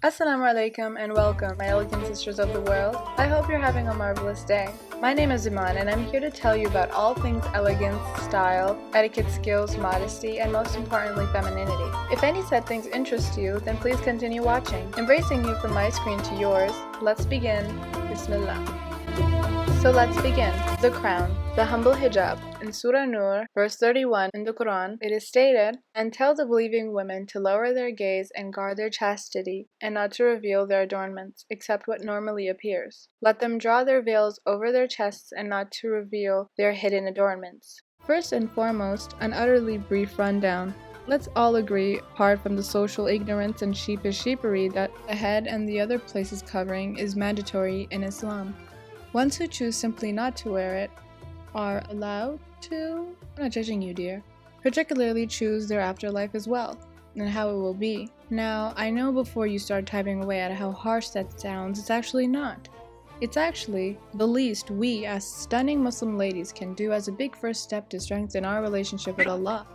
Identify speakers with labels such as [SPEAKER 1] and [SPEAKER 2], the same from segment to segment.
[SPEAKER 1] Assalamu alaikum and welcome, my elegant sisters of the world. I hope you're having a marvelous day. My name is Iman and I'm here to tell you about all things elegance, style, etiquette skills, modesty, and most importantly, femininity. If any said things interest you, then please continue watching. Embracing you from my screen to yours, let's begin. Bismillah. So let's begin. The crown, the humble hijab. In Surah Nur, verse 31 in the Quran, it is stated, "And tell the believing women to lower their gaze and guard their chastity, and not to reveal their adornments, except what normally appears. Let them draw their veils over their chests and not to reveal their hidden adornments." First and foremost, an utterly brief rundown. Let's all agree, apart from the social ignorance and sheepish sheepery, that the head and the other places covering is mandatory in Islam. Ones who choose simply not to wear it are allowed to, I'm not judging you dear, particularly choose their afterlife as well, and how it will be. Now, I know before you start typing away at how harsh that sounds, it's actually not. It's actually the least we as stunning Muslim ladies can do as a big first step to strengthen our relationship with Allah.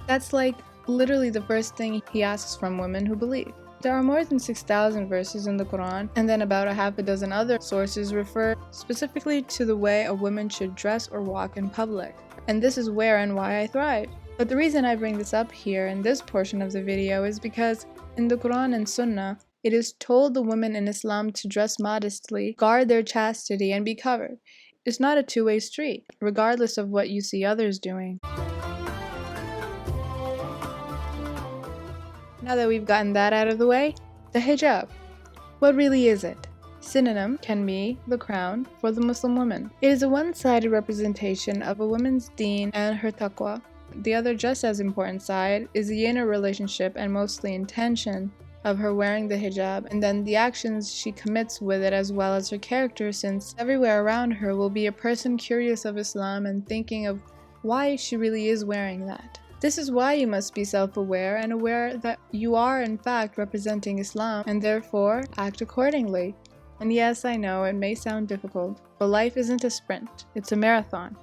[SPEAKER 1] That's like literally the first thing He asks from women who believe. There are more than 6,000 verses in the Quran, and then about a half a dozen other sources refer specifically to the way a woman should dress or walk in public. And this is where and why I thrive. But the reason I bring this up here in this portion of the video is because in the Quran and Sunnah, it is told the women in Islam to dress modestly, guard their chastity, and be covered. It's not a two-way street, regardless of what you see others doing. Now that we've gotten that out of the way, the hijab. What really is it? Synonym can be the crown for the Muslim woman. It is a one-sided representation of a woman's deen and her taqwa. The other just as important side is the inner relationship and mostly intention of her wearing the hijab, and then the actions she commits with it as well as her character, since everywhere around her will be a person curious of Islam and thinking of why she really is wearing that. This is why you must be self-aware and aware that you are in fact representing Islam and therefore act accordingly. And yes, I know it may sound difficult, but life isn't a sprint, it's a marathon.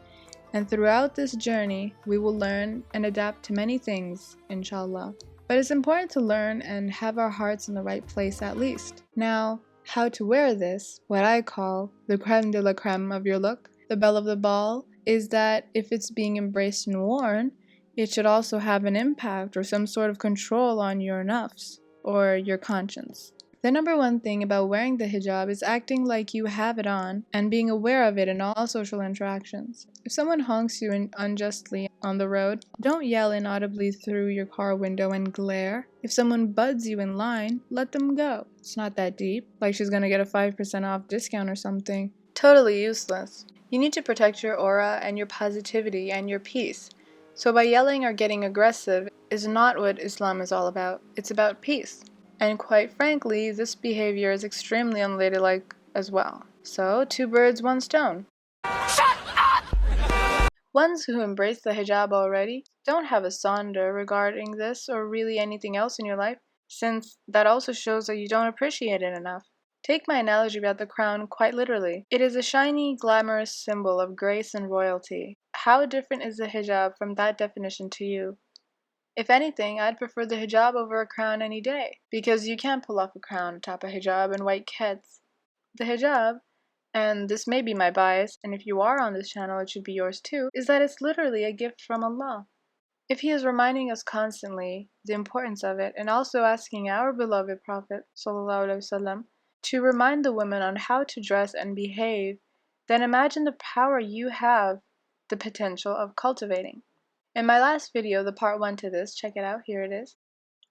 [SPEAKER 1] And throughout this journey, we will learn and adapt to many things, inshallah. But it's important to learn and have our hearts in the right place at least. Now, how to wear this, what I call the creme de la creme of your look, the belle of the ball, is that if it's being embraced and worn, it should also have an impact or some sort of control on your nafs, or your conscience. The number one thing about wearing the hijab is acting like you have it on and being aware of it in all social interactions. If someone honks you unjustly on the road, don't yell inaudibly through your car window and glare. If someone buds you in line, let them go. It's not that deep, like she's gonna get a 5% off discount or something. Totally useless. You need to protect your aura and your positivity and your peace. So by yelling or getting aggressive is not what Islam is all about. It's about peace. And quite frankly, this behavior is extremely unladylike as well. So, two birds, one stone. Shut up! Ones who embrace the hijab already don't have a sonder regarding this or really anything else in your life, since that also shows that you don't appreciate it enough. Take my analogy about the crown quite literally. It is a shiny, glamorous symbol of grace and royalty. How different is the hijab from that definition to you? If anything, I'd prefer the hijab over a crown any day, because you can't pull off a crown atop a hijab and white keds. The hijab, and this may be my bias, and if you are on this channel it should be yours too, is that it's literally a gift from Allah. If He is reminding us constantly the importance of it, and also asking our beloved Prophet ﷺ to remind the women on how to dress and behave, then imagine the power you have the potential of cultivating. In my last video, the part 1 to this, check it out, here it is,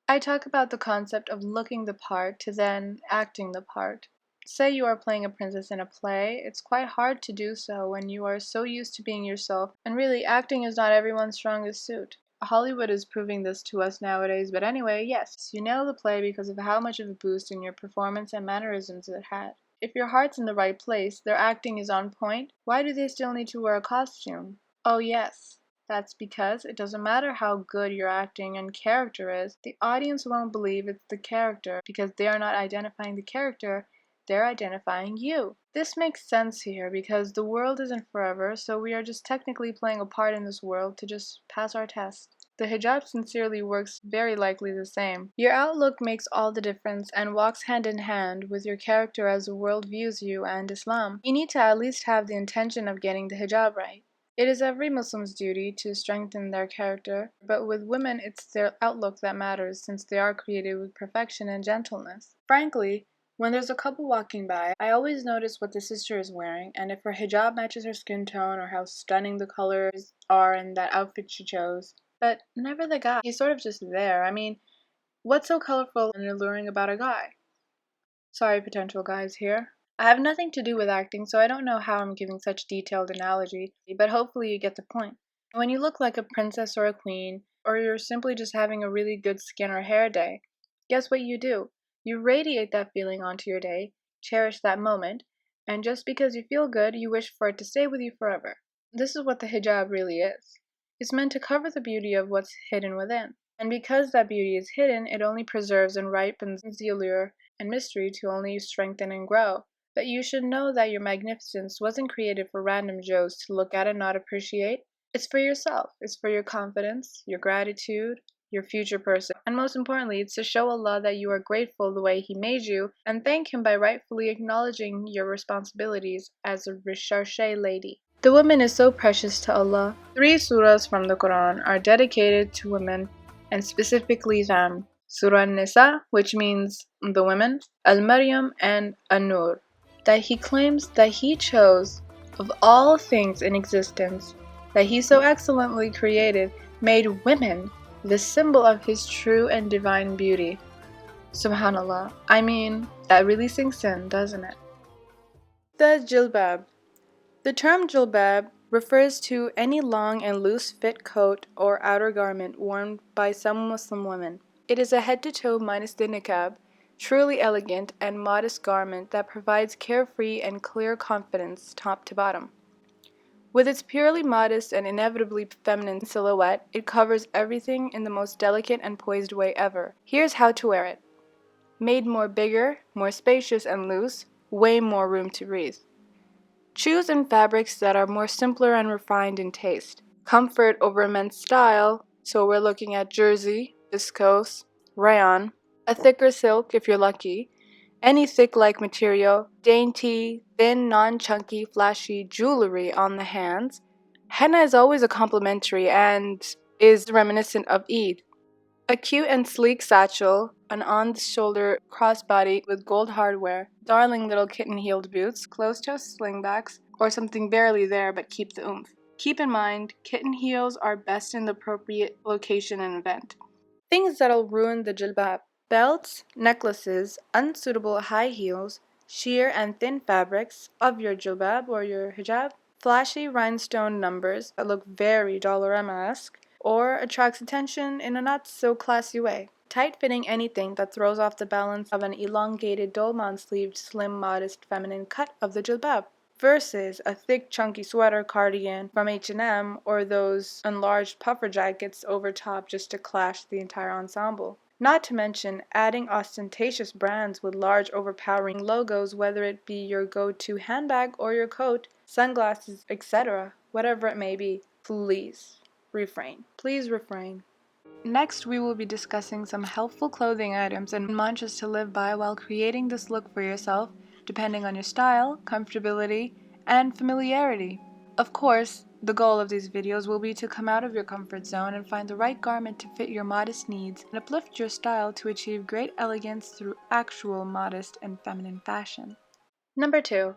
[SPEAKER 1] I talk about the concept of looking the part to then acting the part. Say you are playing a princess in a play, it's quite hard to do so when you are so used to being yourself, and really acting is not everyone's strongest suit. Hollywood is proving this to us nowadays, but anyway, yes, you nail the play because of how much of a boost in your performance and mannerisms it had. If your heart's in the right place, their acting is on point, why do they still need to wear a costume? Oh yes, that's because it doesn't matter how good your acting and character is, the audience won't believe it's the character because they are not identifying the character, they're identifying you. This makes sense here because the world isn't forever, so we are just technically playing a part in this world to just pass our test. the hijab sincerely works very likely the same. Your outlook makes all the difference and walks hand in hand with your character as the world views you and Islam. You need to at least have the intention of getting the hijab right. It is every Muslim's duty to strengthen their character, but with women it's their outlook that matters since they are created with perfection and gentleness. Frankly, when there's a couple walking by, I always notice what the sister is wearing and if her hijab matches her skin tone or how stunning the colors are in that outfit she chose. But never the guy. He's sort of just there. I mean, what's so colorful and alluring about a guy? Sorry, potential guys here. I have nothing to do with acting, so I don't know how I'm giving such detailed analogy, but hopefully you get the point. When you look like a princess or a queen, or you're simply just having a really good skin or hair day, guess what you do? You radiate that feeling onto your day, cherish that moment, and just because you feel good, you wish for it to stay with you forever. This is what the hijab really is. It's meant to cover the beauty of what's hidden within. And because that beauty is hidden, it only preserves and ripens the allure and mystery to only strengthen and grow. But you should know that your magnificence wasn't created for random Joes to look at and not appreciate. It's for yourself. It's for your confidence, your gratitude, your future person. And most importantly, it's to show Allah that you are grateful the way He made you and thank Him by rightfully acknowledging your responsibilities as a recherche lady. The woman is so precious to Allah. 3 surahs from the Quran are dedicated to women and specifically them. Surah Nisa, which means the women, Al-Maryam, and An-Nur. That He claims that He chose of all things in existence, that He so excellently created, made women the symbol of His true and divine beauty. Subhanallah. I mean, that really sinks in, doesn't it? The jilbab. The term jilbab refers to any long and loose fit coat or outer garment worn by some Muslim women. It is a head-to-toe minus the niqab, truly elegant and modest garment that provides carefree and clear confidence top to bottom. With its purely modest and inevitably feminine silhouette, it covers everything in the most delicate and poised way ever. Here's how to wear it. Made more bigger, more spacious and loose, way more room to breathe. Choose in fabrics that are more simpler and refined in taste. Comfort over immense style, so we're looking at jersey, viscose, rayon, a thicker silk if you're lucky, any thick-like material, dainty, thin, non-chunky, flashy jewelry on the hands. Henna is always a complimentary and is reminiscent of Eid. A cute and sleek satchel, an on-the-shoulder crossbody with gold hardware, darling little kitten-heeled boots, closed-toe slingbacks, or something barely there but keep the oomph. Keep in mind, kitten heels are best in the appropriate location and event. Things that'll ruin the jilbab. Belts, necklaces, unsuitable high heels, sheer and thin fabrics of your jilbab or your hijab, flashy rhinestone numbers that look very Dollarama-esque, or attracts attention in a not-so-classy way. Tight-fitting anything that throws off the balance of an elongated dolman-sleeved, slim, modest, feminine cut of the jilbab, versus a thick, chunky sweater cardigan from H&M or those enlarged puffer jackets over top just to clash the entire ensemble. Not to mention adding ostentatious brands with large overpowering logos, whether it be your go-to handbag or your coat, sunglasses, etc., whatever it may be. Please refrain. Please refrain. Next, we will be discussing some helpful clothing items and mantras to live by while creating this look for yourself, depending on your style, comfortability, and familiarity. Of course, the goal of these videos will be to come out of your comfort zone and find the right garment to fit your modest needs and uplift your style to achieve great elegance through actual modest and feminine fashion. Number 2.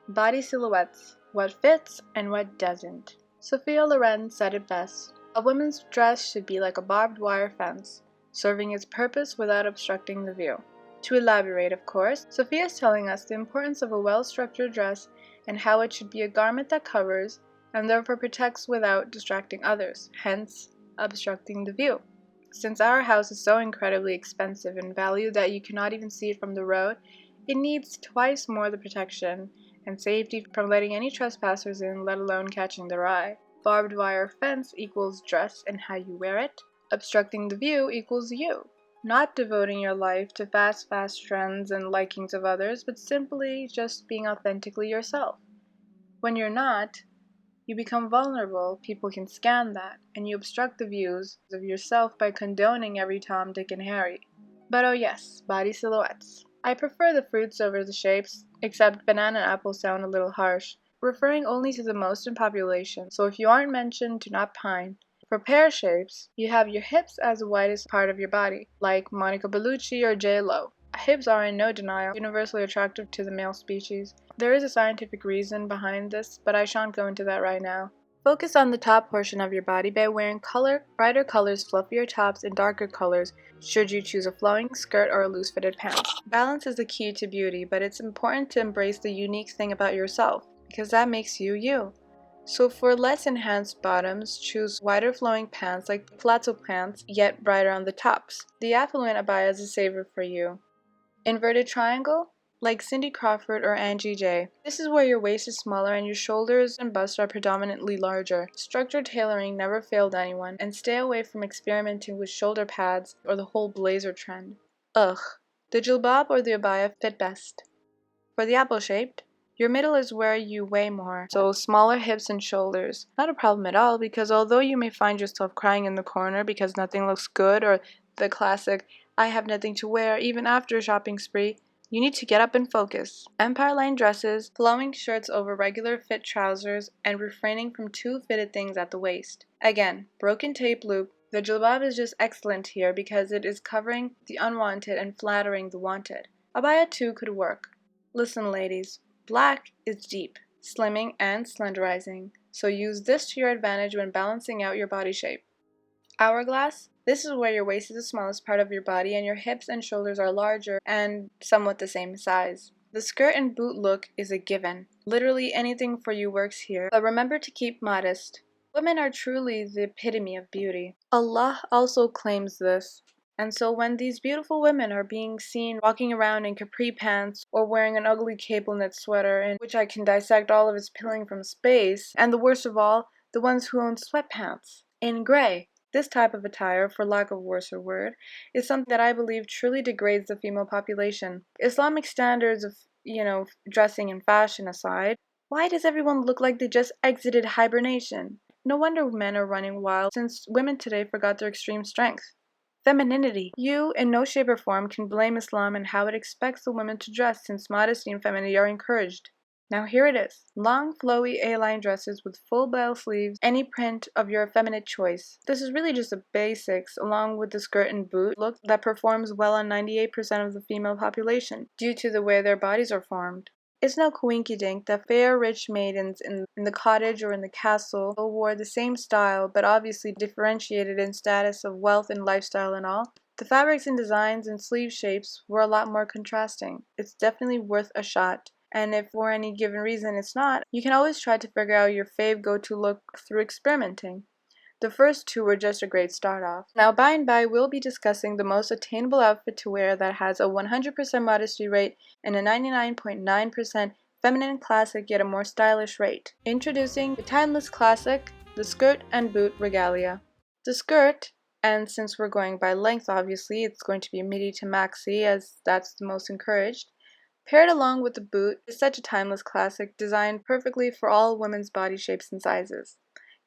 [SPEAKER 1] Body silhouettes. What fits and what doesn't. Sophia Loren said it best. A woman's dress should be like a barbed wire fence, serving its purpose without obstructing the view. To elaborate, of course, Sophia is telling us the importance of a well-structured dress and how it should be a garment that covers and therefore protects without distracting others, hence obstructing the view. Since our house is so incredibly expensive in value that you cannot even see it from the road, it needs twice more the protection and safety from letting any trespassers in, let alone catching their eye. Barbed wire fence equals dress and how you wear it. Obstructing the view equals you. Not devoting your life to fast trends and likings of others, but simply just being authentically yourself. When you're not, You become vulnerable, people can scan that, and you obstruct the views of yourself by condoning every Tom, Dick, and Harry. But oh yes, body silhouettes. I prefer the fruits over the shapes, except banana and apple sound a little harsh, referring only to the most in population, so if you aren't mentioned, do not pine. For pear shapes, you have your hips as the widest part of your body, like Monica Bellucci or J-Lo. Hips are in no denial universally attractive to the male species. There is a scientific reason behind this, but I shan't go into that right now. Focus on the top portion of your body by wearing brighter colors, fluffier tops, and darker colors should you choose a flowing skirt or a loose-fitted pants. Balance is the key to beauty, but it's important to embrace the unique thing about yourself, because that makes you you. So for less enhanced bottoms, choose wider flowing pants like plateau pants, yet brighter on the tops. The affluent abaya is a saver for you. Inverted triangle? Like Cindy Crawford or Angie J. This is where your waist is smaller and your shoulders and bust are predominantly larger. Structured tailoring never failed anyone, and stay away from experimenting with shoulder pads or the whole blazer trend. Ugh. The jilbab or the abaya fit best. For the apple-shaped, your middle is where you weigh more, so smaller hips and shoulders. Not a problem at all, because although you may find yourself crying in the corner because nothing looks good, or the classic, I have nothing to wear even after a shopping spree, you need to get up and focus. Empire line dresses, flowing shirts over regular fit trousers, and refraining from too fitted things at the waist. Again, broken tape loop. The jilbab is just excellent here because it is covering the unwanted and flattering the wanted. Abaya too could work. Listen ladies, black is deep, slimming, and slenderizing, so use this to your advantage when balancing out your body shape. Hourglass? This is where your waist is the smallest part of your body and your hips and shoulders are larger and somewhat the same size. The skirt and boot look is a given. Literally anything for you works here, but remember to keep modest. Women are truly the epitome of beauty. Allah also claims this. And so when these beautiful women are being seen walking around in capri pants or wearing an ugly cable knit sweater in which I can dissect all of its pilling from space, and the worst of all, the ones who own sweatpants in gray. This type of attire, for lack of a worser word, is something that I believe truly degrades the female population. Islamic standards of, dressing and fashion aside, why does everyone look like they just exited hibernation? No wonder men are running wild, since women today forgot their extreme strength. Femininity. You, in no shape or form, can blame Islam and how it expects the women to dress, since modesty and femininity are encouraged. Now here it is. Long, flowy A-line dresses with full bell sleeves, any print of your effeminate choice. This is really just the basics, along with the skirt and boot look that performs well on 98% of the female population, due to the way their bodies are formed. It's no coinkydink that fair rich maidens in the cottage or in the castle wore the same style, but obviously differentiated in status of wealth and lifestyle and all. The fabrics and designs and sleeve shapes were a lot more contrasting. It's definitely worth a shot. And if for any given reason it's not, you can always try to figure out your fave go-to look through experimenting. The first two were just a great start off. Now by and by we'll be discussing the most attainable outfit to wear that has a 100% modesty rate and a 99.9% feminine classic yet a more stylish rate. Introducing the timeless classic, the skirt and boot regalia. The skirt, and since we're going by length obviously, it's going to be midi to maxi as that's the most encouraged. Paired along with the boot is such a timeless classic designed perfectly for all women's body shapes and sizes.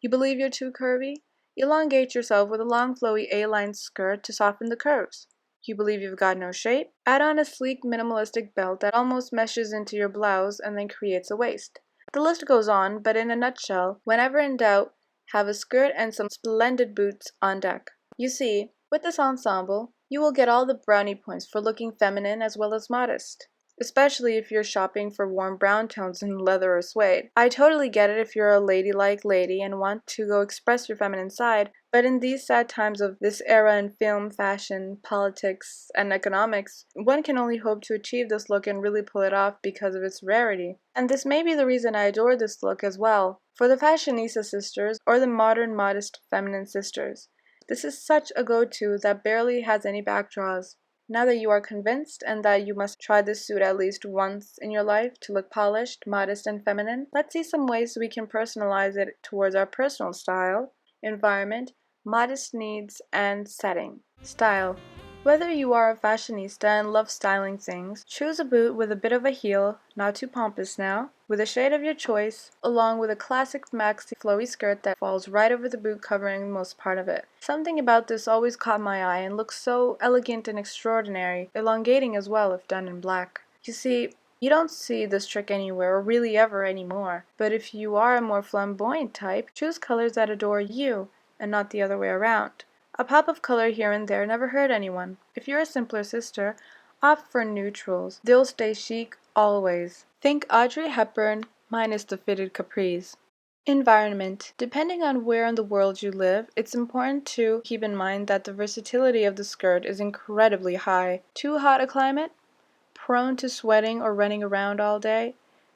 [SPEAKER 1] You believe you're too curvy? Elongate yourself with a long flowy A-line skirt to soften the curves. You believe you've got no shape? Add on a sleek minimalistic belt that almost meshes into your blouse and then creates a waist. The list goes on, but in a nutshell, whenever in doubt, have a skirt and some splendid boots on deck. You see, with this ensemble, you will get all the brownie points for looking feminine as well as modest. Especially if you're shopping for warm brown tones in leather or suede. I totally get it if you're a ladylike lady and want to go express your feminine side, but in these sad times of this era in film, fashion, politics, and economics, one can only hope to achieve this look and really pull it off because of its rarity. And this may be the reason I adore this look as well. For the fashionista sisters, or the modern modest feminine sisters, this is such a go-to that barely has any backdraws. Now that you are convinced and that you must try this suit at least once in your life to look polished, modest, and feminine, let's see some ways we can personalize it towards our personal style, environment, modest needs, and setting. Style. Whether you are a fashionista and love styling things, choose a boot with a bit of a heel, not too pompous now, with a shade of your choice, along with a classic maxi flowy skirt that falls right over the boot covering most part of it. Something about this always caught my eye and looks so elegant and extraordinary, elongating as well if done in black. You see, you don't see this trick anywhere or really ever anymore, but if you are a more flamboyant type, choose colors that adore you and not the other way around. A pop of color here and there never hurt anyone. If you're a simpler sister, opt for neutrals. They'll stay chic always. Think Audrey Hepburn minus the fitted capris. Environment. Depending on where in the world you live, it's important to keep in mind that the versatility of the skirt is incredibly high. Too hot a climate? Prone to sweating or running around all day?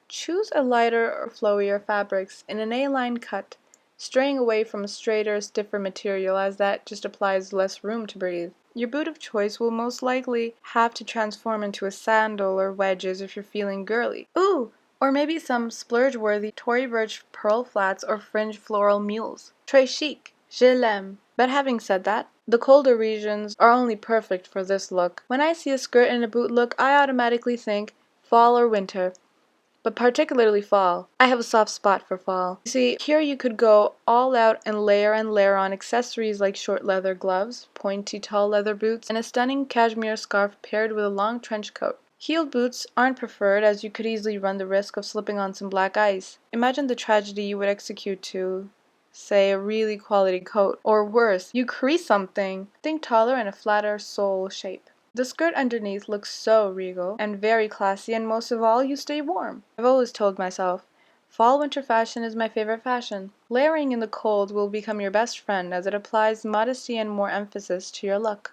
[SPEAKER 1] Choose a lighter or flowier fabrics in an A-line cut, straying away from a straighter, stiffer material as that just applies less room to breathe. Your boot of choice will most likely have to transform into a sandal or wedges if you're feeling girly. Ooh! Or maybe some splurge-worthy Tory Burch pearl flats or fringe floral mules. Très chic. Je l'aime. But having said that, the colder regions are only perfect for this look. When I see a skirt and a boot look, I automatically think fall or winter. But particularly fall. I have a soft spot for fall. You see, here you could go all out and layer on accessories like short leather gloves, pointy tall leather boots, and a stunning cashmere scarf paired with a long trench coat. Heeled boots aren't preferred as you could easily run the risk of slipping on some black ice. Imagine the tragedy you would execute to, say, a really quality coat. Or worse, you crease something. Think taller and a flatter sole shape. The skirt underneath looks so regal and very classy, and most of all, you stay warm. I've always told myself, fall-winter fashion is my favorite fashion. Layering in the cold will become your best friend as it applies modesty and more emphasis to your look.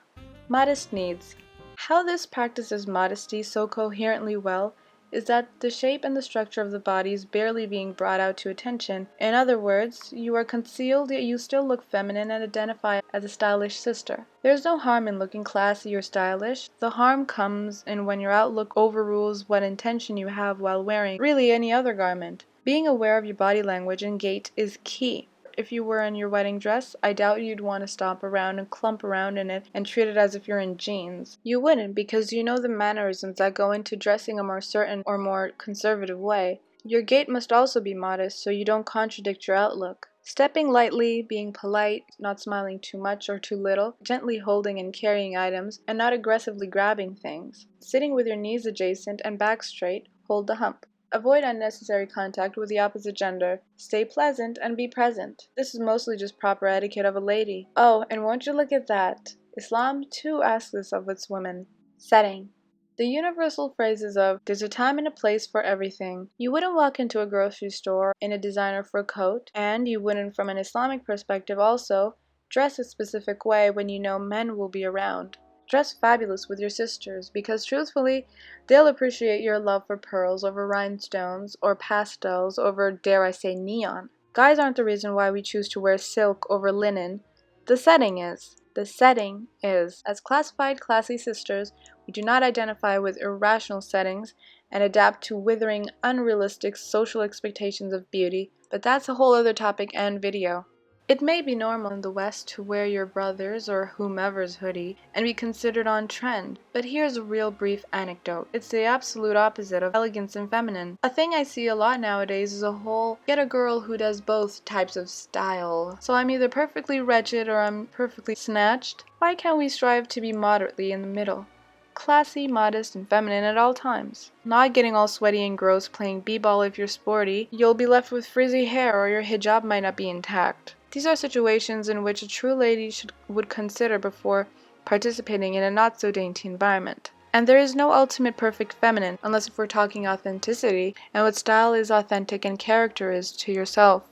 [SPEAKER 1] Modest needs. How this practices modesty so coherently well is that the shape and the structure of the body is barely being brought out to attention. In other words, you are concealed yet you still look feminine and identify as a stylish sister. There's no harm in looking classy or stylish. The harm comes in when your outlook overrules what intention you have while wearing really any other garment. Being aware of your body language and gait is key. If you were in your wedding dress, I doubt you'd want to stomp around and clump around in it and treat it as if you're in jeans. You wouldn't, because you know the mannerisms that go into dressing a more certain or more conservative way. Your gait must also be modest so you don't contradict your outlook. Stepping lightly, being polite, not smiling too much or too little, gently holding and carrying items, and not aggressively grabbing things. Sitting with your knees adjacent and back straight, hold the hump. Avoid unnecessary contact with the opposite gender. Stay pleasant and be present. This is mostly just proper etiquette of a lady. Oh, and won't you look at that? Islam too asks this of its women. Setting. The universal phrases of, there's a time and a place for everything. You wouldn't walk into a grocery store in a designer fur coat, and you wouldn't from an Islamic perspective also dress a specific way when you know men will be around. Dress fabulous with your sisters, because truthfully, they'll appreciate your love for pearls over rhinestones, or pastels over, dare I say, neon. Guys aren't the reason why we choose to wear silk over linen. The setting is. The setting is. As classified classy sisters, we do not identify with irrational settings and adapt to withering, unrealistic social expectations of beauty, but that's a whole other topic and video. It may be normal in the West to wear your brother's or whomever's hoodie and be considered on trend, but here's a real brief anecdote. It's the absolute opposite of elegance and feminine. A thing I see a lot nowadays is a whole get a girl who does both types of style. So I'm either perfectly wretched or I'm perfectly snatched. Why can't we strive to be moderately in the middle? Classy, modest, and feminine at all times. Not getting all sweaty and gross playing b-ball if you're sporty. You'll be left with frizzy hair or your hijab might not be intact. These are situations in which a true lady would consider before participating in a not-so-dainty environment. And there is no ultimate perfect feminine, unless if we're talking authenticity, and what style is authentic and character is to yourself.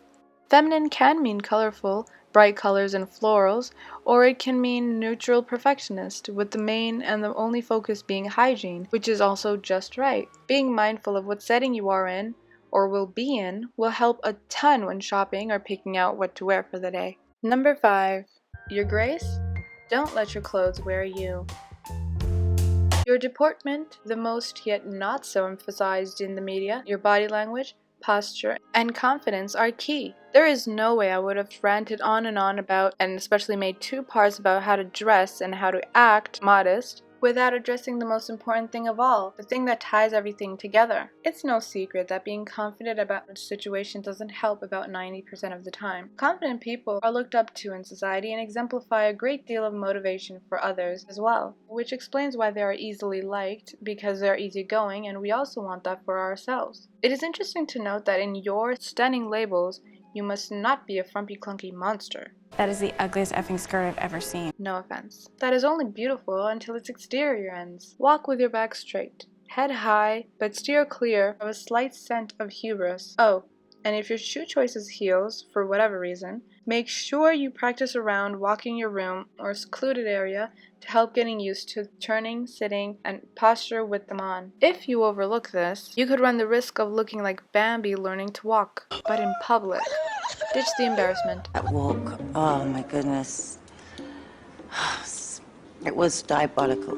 [SPEAKER 1] Feminine can mean colorful, bright colors and florals, or it can mean neutral perfectionist, with the main and the only focus being hygiene, which is also just right. Being mindful of what setting you are in, or will be in, will help a ton when shopping or picking out what to wear for the day. Number 5. Your grace? Don't let your clothes wear you. Your deportment, the most yet not so emphasized in the media, your body language, posture, and confidence are key. There is no way I would have ranted on and on about, and especially made 2 parts about how to dress and how to act modest, without addressing the most important thing of all, the thing that ties everything together. It's no secret that being confident about a situation doesn't help about 90% of the time. Confident people are looked up to in society and exemplify a great deal of motivation for others as well, which explains why they are easily liked, because they're easygoing, and we also want that for ourselves. It is interesting to note that in your stunning labels, you must not be a frumpy clunky monster.
[SPEAKER 2] That is the ugliest effing skirt I've ever seen.
[SPEAKER 1] No offense. That is only beautiful until its exterior ends. Walk with your back straight, head high, but steer clear of a slight scent of hubris. Oh, and if your shoe choice is heels, for whatever reason, make sure you practice around walking your room or secluded area to help getting used to turning, sitting, and posture with them on. If you overlook this, you could run the risk of looking like Bambi learning to walk, but in public. Ditch the embarrassment.
[SPEAKER 3] That walk, oh my goodness, it was diabolical.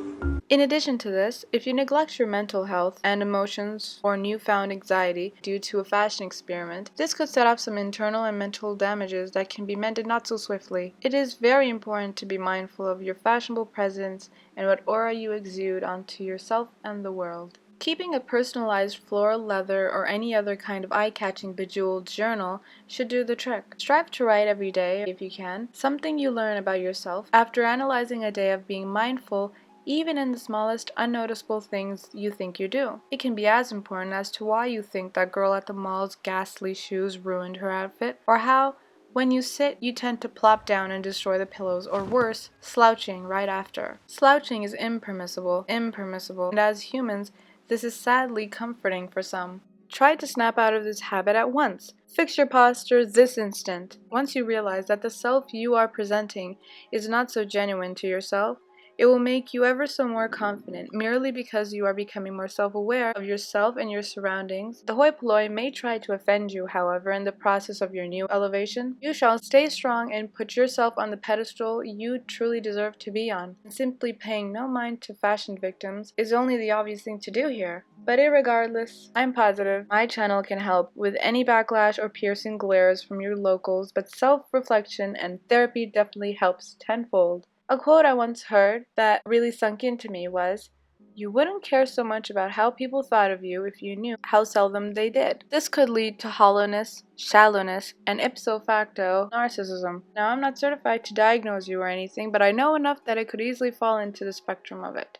[SPEAKER 1] In addition to this, if you neglect your mental health and emotions or newfound anxiety due to a fashion experiment, this could set off some internal and mental damages that can be mended not so swiftly. It is very important to be mindful of your fashionable presence and what aura you exude onto yourself and the world. Keeping a personalized floral, leather, or any other kind of eye-catching bejeweled journal should do the trick. Strive to write every day, if you can, something you learn about yourself after analyzing a day of being mindful even in the smallest unnoticeable things you think you do. It can be as important as to why you think that girl at the mall's ghastly shoes ruined her outfit, or how when you sit, you tend to plop down and destroy the pillows, or worse, slouching right after. Slouching is impermissible, and as humans, this is sadly comforting for some. Try to snap out of this habit at once. Fix your posture this instant. Once you realize that the self you are presenting is not so genuine to yourself, it will make you ever so more confident, merely because you are becoming more self-aware of yourself and your surroundings. The hoi polloi may try to offend you, however, in the process of your new elevation. You shall stay strong and put yourself on the pedestal you truly deserve to be on. And simply paying no mind to fashion victims is only the obvious thing to do here. But irregardless, I'm positive my channel can help with any backlash or piercing glares from your locals, but self-reflection and therapy definitely helps tenfold. A quote I once heard that really sunk into me was, "You wouldn't care so much about how people thought of you if you knew how seldom they did." This could lead to hollowness, shallowness, and ipso facto narcissism. Now, I'm not certified to diagnose you or anything, but I know enough that it could easily fall into the spectrum of it.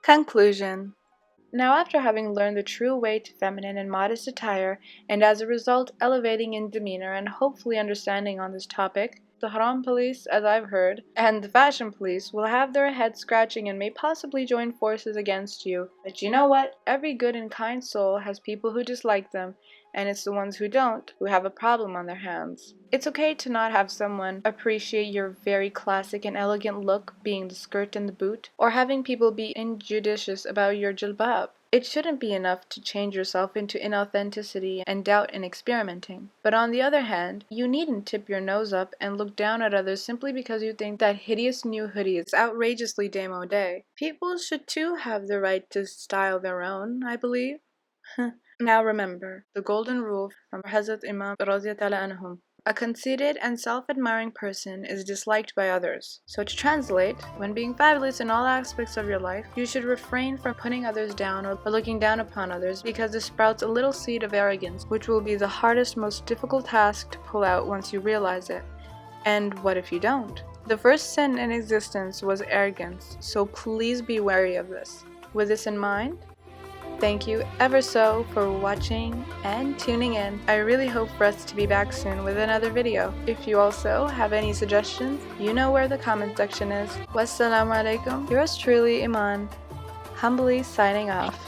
[SPEAKER 1] Conclusion. Now, after having learned the true way to feminine and modest attire, and as a result elevating in demeanor and hopefully understanding on this topic, the haram police, as I've heard, and the fashion police will have their heads scratching and may possibly join forces against you. But you know what? Every good and kind soul has people who dislike them, and it's the ones who don't who have a problem on their hands. It's okay to not have someone appreciate your very classic and elegant look, being the skirt and the boot, or having people be injudicious about your jilbab. It shouldn't be enough to change yourself into inauthenticity and doubt in experimenting. But on the other hand, you needn't tip your nose up and look down at others simply because you think that hideous new hoodie is outrageously démodé. People should too have the right to style their own, I believe. Now remember, the golden rule from Hazrat Iman radiyallahu anhum. A conceited and self-admiring person is disliked by others. So to translate, when being fabulous in all aspects of your life, you should refrain from putting others down or looking down upon others, because this sprouts a little seed of arrogance, which will be the hardest, most difficult task to pull out once you realize it. And what if you don't? The first sin in existence was arrogance, so please be wary of this. With this in mind, thank you ever so for watching and tuning in. I really hope for us to be back soon with another video. If you also have any suggestions, you know where the comment section is. Wassalamu alaikum. Yours truly, Iman, humbly signing off.